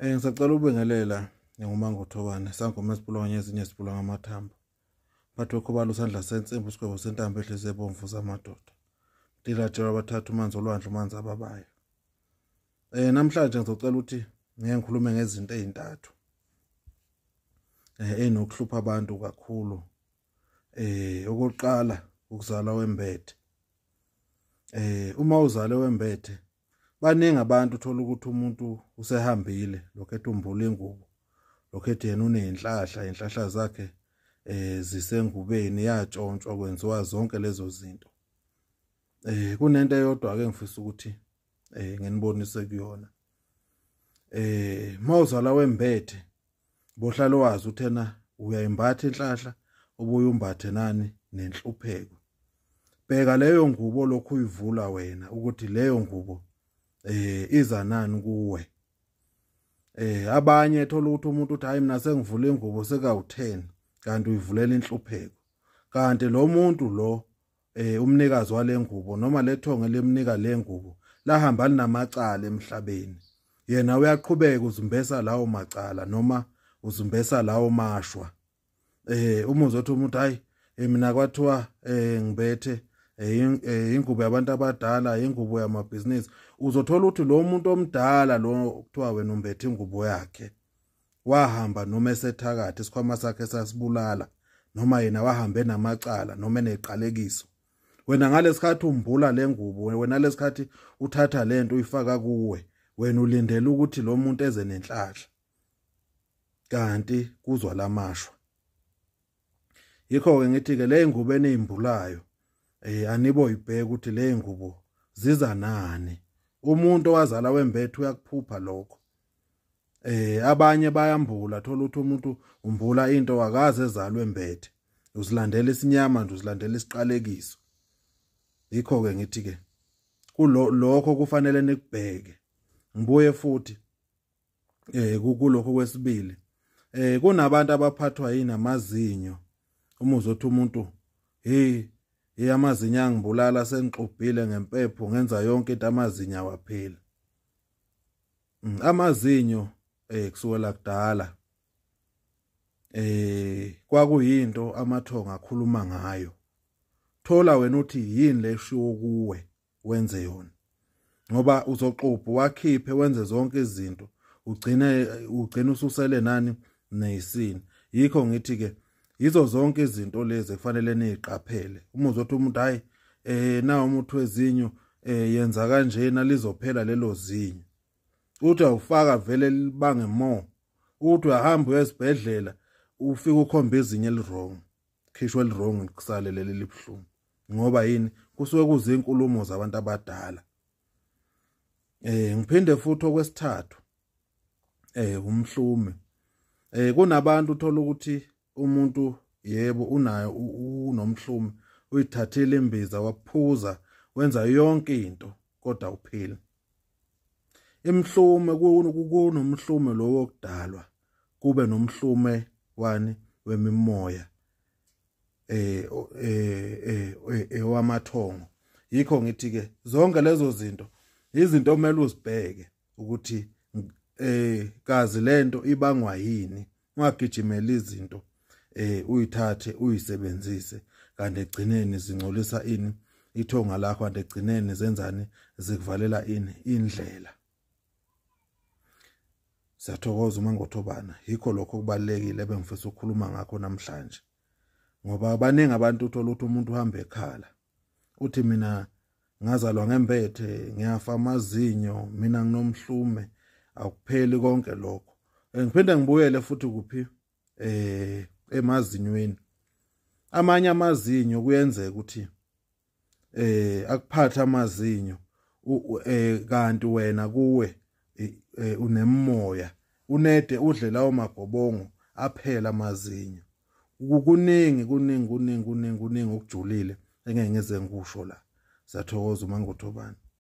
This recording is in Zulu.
Ngisacela ubengelela nguMangothobane sangoma esipulwa ezinye esipulwa ngamathambo. Bathi khobala usandla sensimbi usigwebo sentambo ehlise ebomvu zamadoda. Dilatshela abathathu umanzi olwandle umanzi ababayo. Namhlanje ngizocela ukuthi ngeke ngikhulume ngezinto ezintathu. Enokuhlupha abantu kakhulu. Okokuqala ukuzalwa wembethe. Uma uzale wembethe baningi abantu uthola ukuthi umuntu usehambile lokhethe umbula ingubo lokhethe yena inhlahla zakhe zisengubeni yatshontshwa kwenziwa zonke lezo zinto. Kunento eyodwa ake ngifisa ukuthi nginibonise kuyona. Mawuzala wembethe bohlalo wazi uthena uyayimbatha inhlahla ubuye umbathe nani nenhlupheko. Bheka leyo ngubo lokhu uyivula wena ukuthi leyo ngubo iza nani kuwe. Abanye ethola ukuthi umuntu uthi hayi mina sengivula ingubo seka-10 kanti uyivulela inhlupheko. Kanti lo muntu lo umnikazi wale ngubo noma lethonge lemnika le ngubo lahamba linamacala emhlabeni. Yena uyaqhubeka uzimbesa lawo macala noma uzimbesa lawo mashwa. Uma uzothi umuntu hayi mina kwathiwa ngibethe ingubo yabantu abadala ingubo yamabhizinisi uzothola ukuthi lo muntu omdala lo kuthiwa wena umbethe ingubo yakhe wahamba noma esethakathe isikhwama sakhe sasibulala noma yena wahambe namacala noma eneqalekiso. Wena ngalesikhathi umbula le ngubo wena lesikhathi uthatha lento uyifaka kuwe wena ulindele ukuthi lo muntu eze nenhlahla kanti kuzwa lamashwa. Yikho ke ngithi ke le ngubo enezimbulayo anibo ibheka ukuthi le ngubo ziza nani. Umuntu owazala wembethe uyakuphupha lokho. Abanye bayambula thola ukuthi umuntu umbula into wakaze ezalwe wembethe. Uzilandela isinyama nje uzilandela isiqalekiso. Yikho ke ngithi ke kulokho kufanele nikubheke. Ngibuye futhi kulokho kwesibili. Kunabantu abaphathwa yini amazinyo. Uma uzothi umuntu amazinyo angibulala sengixubhile ngempepho ngenza yonke into amazinyo awaphela. Amazinyo kusukela kudala kwakuyinto amathonga akhuluma ngayo. Thola wena uthi yini leshiwo kuwe wenze yona. Ngoba uzoxubha wakhiphe wenze zonke izinto ugcina ususele nani nesini. Yikho ngithi ke yizo zonke izinto lezi kufanele niziqaphele. Uma uzothi umuntu hayi na umuntu wezinyo yenza kanjena lizophela lelo zinyo. Uthi awufaka vele libange mo. Uthi uyahamba uyesibhedlela ufika ukhomba izinyo elirong. Khishwe elirong kusale leli libuhlungu. Ngoba yini kusuke kuzinkulumo zabantu abadala. Ngiphinde futhi okwesithathu umhlume. Kunabantu uthola ukuthi umuntu yebo unayo unomhlume uyithathile imbiza waphuza wenza yonke into kodwa uphila. Imhlume kunomhlume lo wokudalwa kube nomhlume wani wemimoya ewamathongo. Yikho ngithi ke zonke lezo zinto izinto omele uzibheke ukuthi kazi lento ibangwa yini. Ungagijimela izinto uyithathe uyisebenzise kanti egcineni zingcolisa ini ithonga lakho kanti egcineni zenzani zikuvalela ini indlela. Siyathokoza uMangothobane yikho lokho kubalekile bengifisa ukukhuluma ngakho namhlanje. Ngoba abaningi abantu uthola ukuthi umuntu uhamba ekhala uthi mina ngazalwa ngembethe ngiyafa amazinyo mina nginomhlume akupheli konke lokho. Ngiphinde ngibuyele futhi kuphi emazinyweni. Amanye amazinyo kuyenzeka ukuthi akuphatha amazinyo kanti wena kuwe unemoya unede udle lawo magobongo aphela amazinyo. Kuningi ukujulile engeke ngize ngikusho la. Siyathokoza uMangothobane.